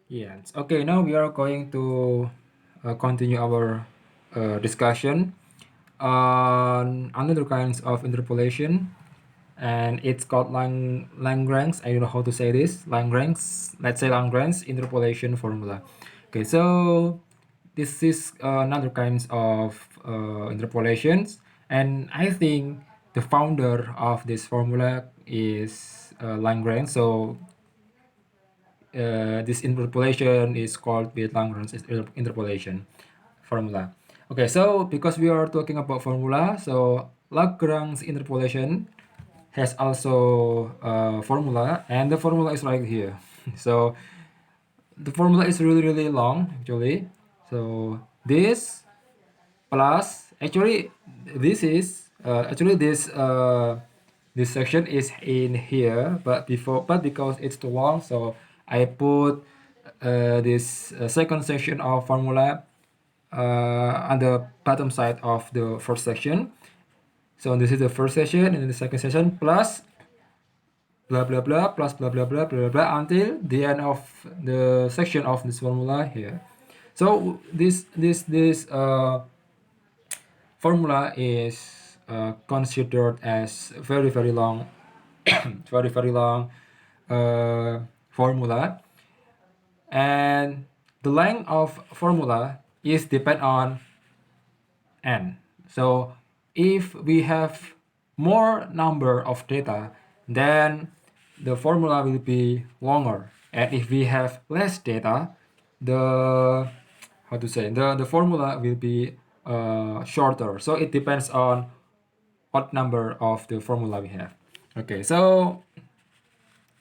Yes. Okay, now we are going to continue our discussion on another kinds of interpolation, and it's called Lagrange. I don't know how to say this. Lagrange. Let's say Lagrange interpolation formula. Okay, so this is another kinds of interpolations, and I think the founder of this formula is Lagrange. So this interpolation is called with Lagrange interpolation formula. Okay, so because we are talking about formula, so Lagrange interpolation has also a formula, and the formula is right here. So the formula is really long actually. So this plus actually this is this section is in here, but because it's too long, so I put this second section of formula on the bottom side of the first section. So this is the first section, and then the second section plus blah blah blah plus blah blah blah blah blah until the end of the section of this formula here. So this formula is considered as very long very long formula, and the length of formula is depend on n. So if we have more number of data, then the formula will be longer, and if we have less data, the how to say the formula will be shorter. So it depends on what number of the formula we have. Okay, so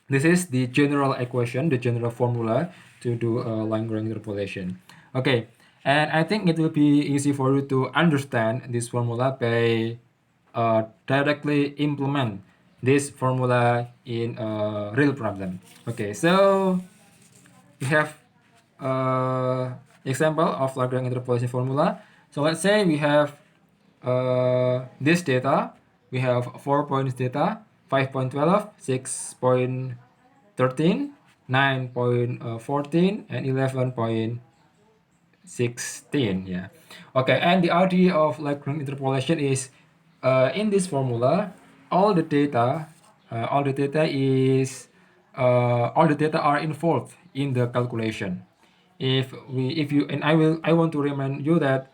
this is the general equation, the general formula to do a Lagrange interpolation. Okay, and I think it will be easy for you to understand this formula by directly implement this formula in a real problem. Okay, so we have example of Lagrange interpolation formula. So let's say we have this data. We have 4 points data, 5.12, 6.13, 9.14, and 11.16. Yeah. Okay, and the idea of Lagrange interpolation is in this formula, all the data, all the data is all the data are involved in the calculation. If you and I want to remind you that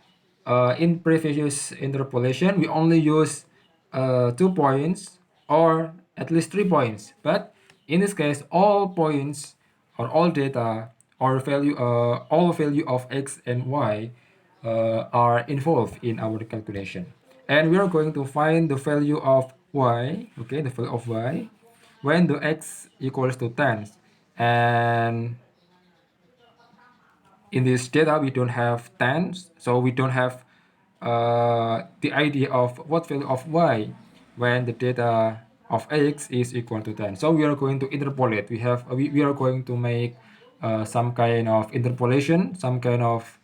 in previous interpolation we only use 2 points or at least 3 points, but in this case all points or all data or value all value of x and y are involved in our calculation, and we are going to find the value of y. Okay, the value of y when the x equals to 10, and in this data we don't have 10, so we don't have the idea of what value of y when the data of x is equal to 10. So we are going to interpolate. We are going to make some kind of interpolation, some kind of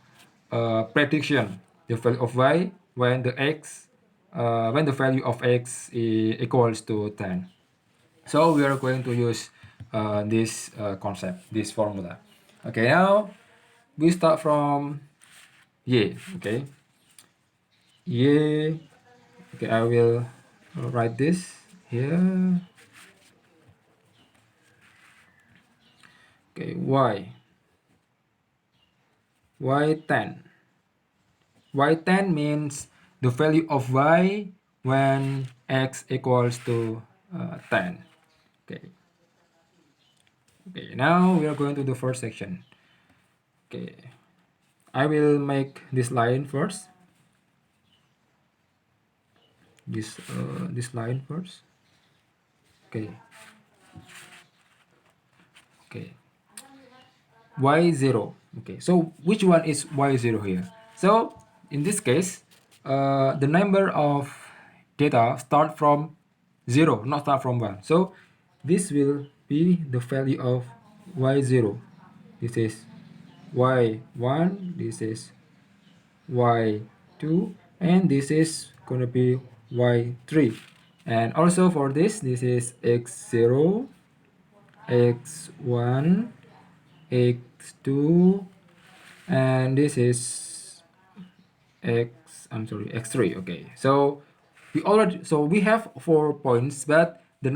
prediction the value of y when the value of x equals to 10. So we are going to use this concept, this formula. Okay, now we start from y. Okay, y. Okay, I will write this here. Okay, y10. Y10 means the value of y when x equals to 10. Okay. Okay, now we are going to the first section. Okay, I will make this line first. This line first. Okay. Okay. Y0. Okay, so which one is y0 here? So in this case, the number of data start from 0, not start from 1. So this will be the value of y0. This is y1, this is y2, and this is gonna be y3. And also for this is x0, x1, x2, and this is x3. Okay, so we have 4 points, but the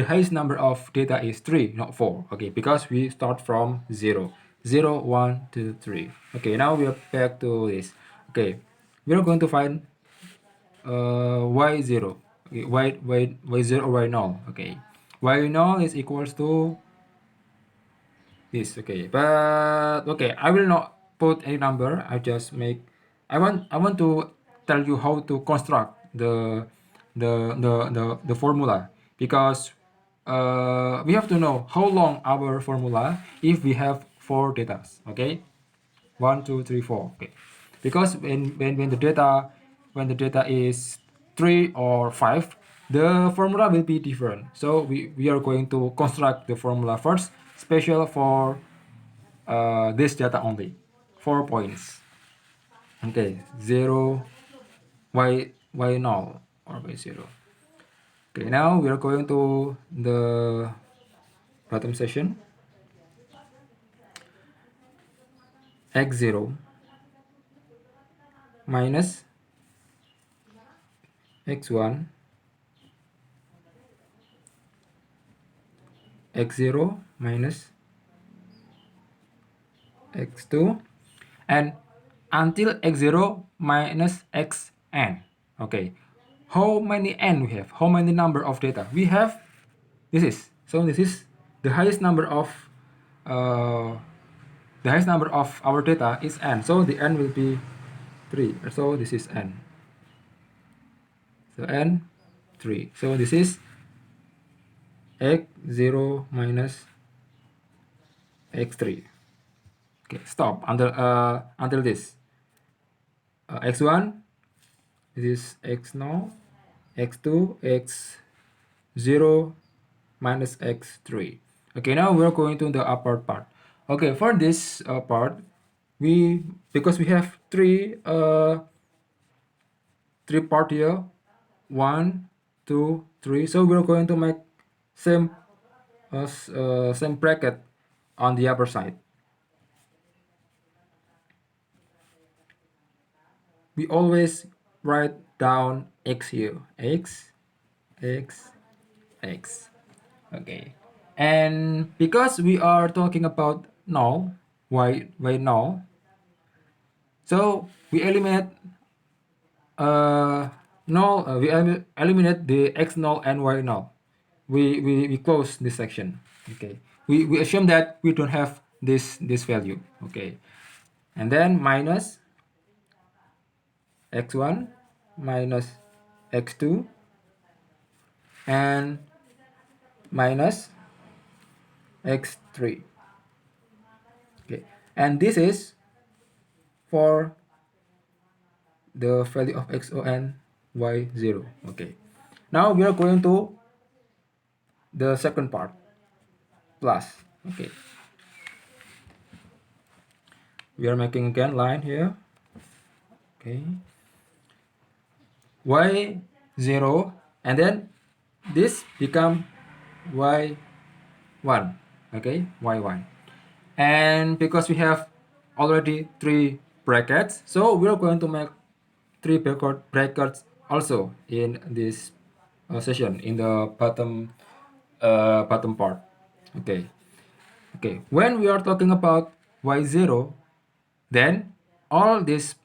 highest number of data is 3, not 4. Okay, because we start from 0, 0, 1, 2, 3. Okay, now we are back to this. Okay, we are going to find y0. Okay, y0 or y0. Okay, y0 is equals to this. Okay, but okay, I will not put any number. I want to tell you how to construct the formula, because we have to know how long our formula if we have 4 data. Okay, 1, 2, 3, 4. Okay, because when the data is 3 or 5, the formula will be different. So we are going to construct the formula first, special for this data only, 4 points. Okay, 0, y null or y0. Okay, now we are going to the bottom section. X0 minus x1, x0 minus x2, and until x0 minus xn. Okay, how many n we have? How many number of data we have? This is the highest number of uh, our data is n, so the n will be 3. So this is n, so n 3. So this is x0 minus x3. Okay, stop until this x1, this is x now, x2, x0 minus x3. Okay, now we're going to the upper part. Okay, for this part, because we have three part here, 1, 2, 3. So we're going to make same same bracket on the upper side. We always write down x here, x, x, x. Okay, and because we are talking about null, y null, so we eliminate null. We eliminate the x null and y null. We close this section. Okay, we assume that we don't have this value. Okay, and then minus x1 minus x2 and minus x3. Okay, and this is for the value of x0 and y0. Okay, now we are going to the second part, plus. Okay, we are making again line here. Okay, y0, and then this become y1. Okay, y1, and because we have already 3 brackets, so we are going to make 3 brackets also in this session, in the bottom part. Okay, when we are talking about y0, then all this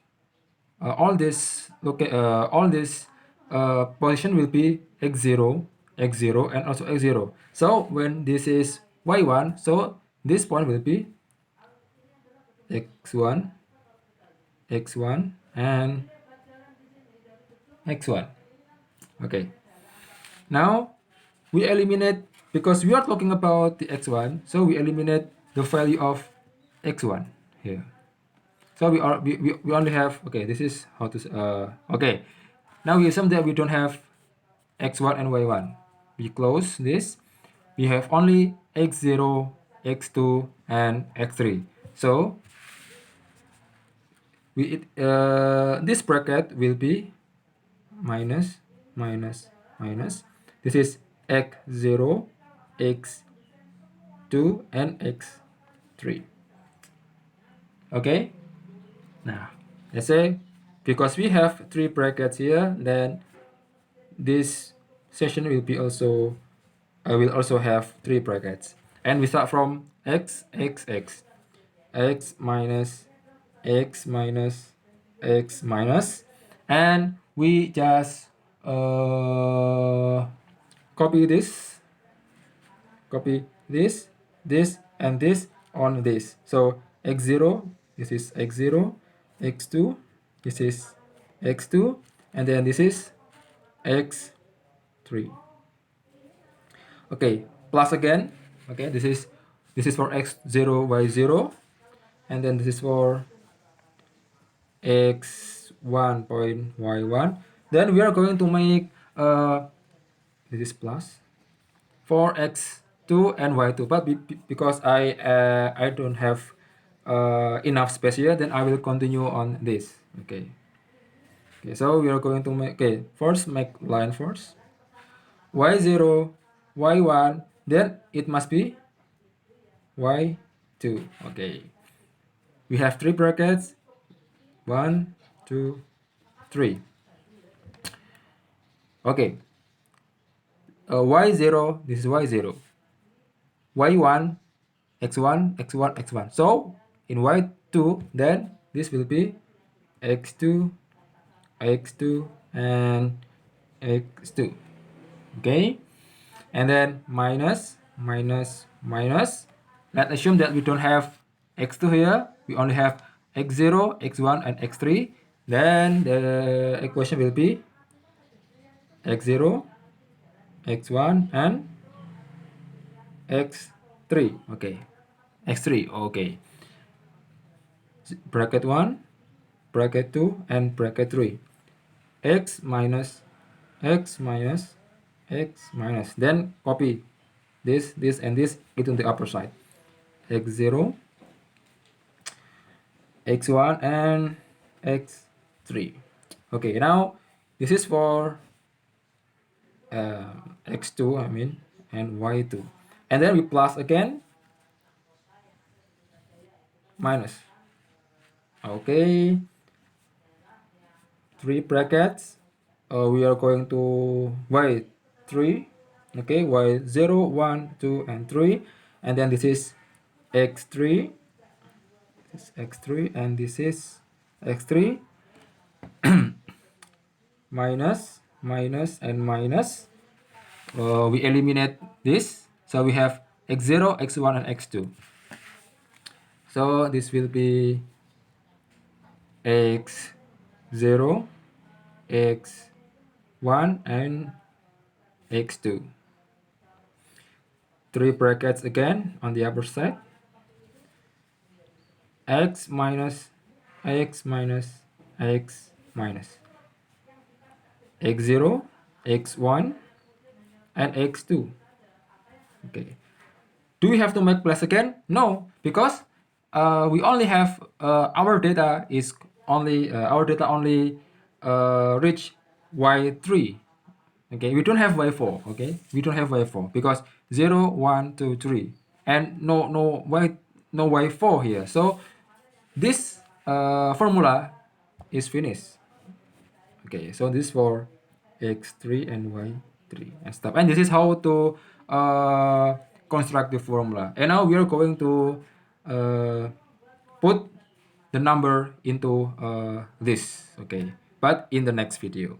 position will be x0, x0, and also x0. So when this is y1, so this point will be x1, x1, and x1. Okay, now we eliminate, because we are talking about the x1, so we eliminate the value of x1 here. So we only have, okay, this is how to okay, now we assume that we don't have x1 and y1. We close this. We have only x0, x2, and x3. So this bracket will be minus, minus, minus. This is x0, x2, and x3. 3. Okay, now let's say because we have 3 brackets here, then this section will be also will also have 3 brackets, and we start from x minus x minus x minus, and we just copy this this and this on this. So x0, this is x0, x2, this is x2, and then this is x3. Okay, plus again. Okay, this is for x0 y0, and then this is for x1 point y1. Then we are going to make this is plus for x2 and y2, but because I don't have enough space here, then I will continue on this. Okay, so we are going to make, first make line first, y0 y1, then it must be y2. Okay, we have 3 brackets, 1 2 3. Okay, y0, this is y0, y1 x1 x1 x1. So in y2, then this will be x2 x2 and x2. Okay, and then minus minus minus. Let's assume that we don't have x2 here, we only have x0 x1 and x3. Then the equation will be x0 x1 and x3. Okay, x3. Okay, bracket 1, bracket 2, and bracket 3. X minus x minus x minus. Then copy this and this into the upper side. x0 x1 and x3. Okay, now this is for x2, I mean, and y2, and then we plus again, minus. Okay, 3 brackets. We are going to y3. Okay, y0 1 2 and 3, and then this is x3, this is x3, and this is x3. Minus minus and minus. We eliminate this, so we have x0 x1 and x2. So this will be x0 x1 and x2. 3 brackets again on the upper side. X minus x minus x minus x0 x1 and x2. Okay, do we have to make plus again? No, because we only have our data is only reach y3. Okay, we don't have y4. Okay, we don't have y4 because 0 1 2 3 and no y4 here. So this formula is finished. Okay, so this for x3 and y3 and stuff, and this is how to construct the formula. And now we are going to put the number into this. Okay, but in the next video.